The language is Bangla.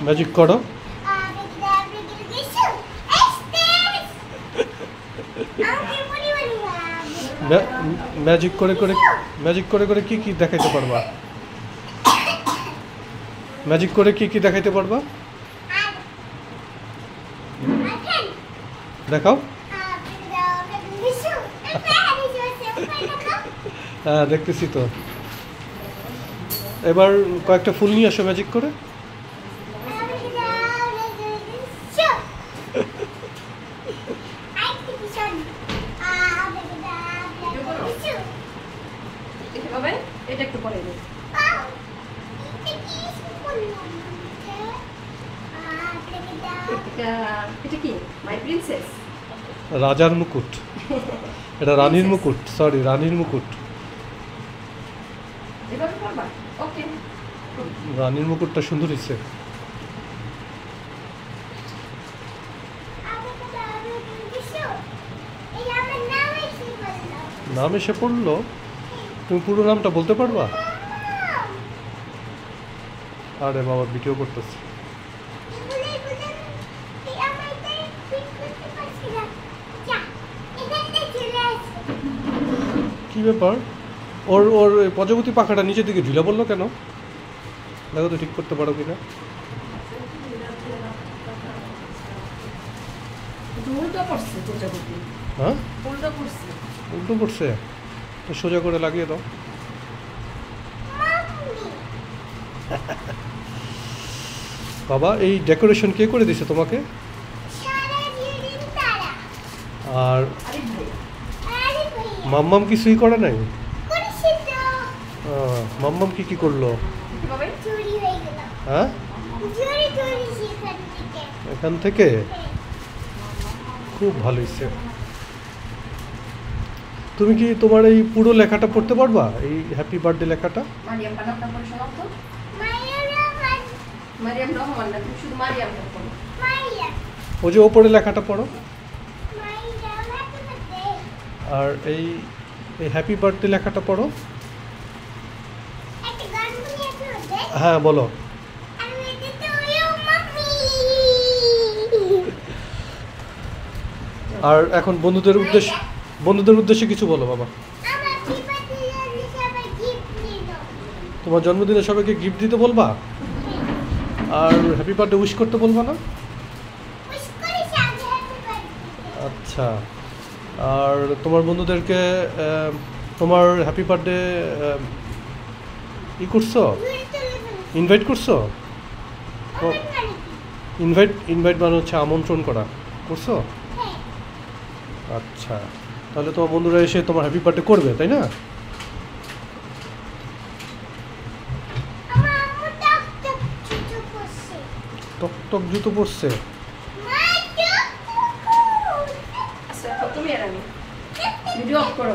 ম্যাজিক করো। ম্যাজিক করে করে কি কি দেখাইতে পারবা? ম্যাজিক করে কি কি দেখাইতে পারবা? দেখাও। হ্যাঁ দেখতেছি তো। এবার কয়েকটা ফুল নিয়ে আসো ম্যাজিক করে। এটা একটু পরে এটা কি মাই প্রিন্সেস? রাজার মুকুট। এটা রানীর মুকুট, সরি রানীর মুকুট। এভাবে করবা? ওকে। রানীর মুকুটটা সুন্দর হয়েছে। নাম এসে পড়লো? তুমি পুরো নামটা বলতে পারবা? আরে বাবা ভিডিও করতেছি। কি ব্যাপার? ওর ওর প্রজাপতি পাখাটা নিচের দিকে ঝুলে পড়লো কেন? দেখো তো ঠিক করতে পারো কিনা। হ্যাঁ উল্টো পড়ছে, তো সোজা করে লাগিয়ে দাও। বাবা এই ডেকোরেশন কে করে দিছে তোমাকে? আর মাম্মাম কিছুই করে নাই? মাম্মাম কি কি করলো? হ্যাঁ এখান থেকে খুব ভালো হয়েছে। তুমি কি তোমার এই পুরো লেখাটা পড়তে পারবা, এই হ্যাপি বার্থডে লেখাটা? ও যে ওপরে লেখাটা পড়ো। আর এই হ্যাপি বার্থডে লেখাটা পড়ো। হ্যাঁ বলো। আর এখন বন্ধুদের উদ্দেশ্যে কিছু বলো বাবা। তোমার জন্মদিনে সবাইকে গিফট দিতে বলবা, আর হ্যাপি বার্থডে উইশ করতে বলবা না? আচ্ছা। আর তোমার বন্ধুদেরকে তোমার হ্যাপি বার্থডে করছো, ইনভাইট করছো? ইনভাইট মানে হচ্ছে আমন্ত্রণ করা, করছো? আচ্ছা, তাহলে তোমার বন্ধুরা এসে তোমার হ্যাপি বার্থডে করবে, তাই না? টক টক জুতো পরছে। তুমি আর আমি ভিডিও অফ করো।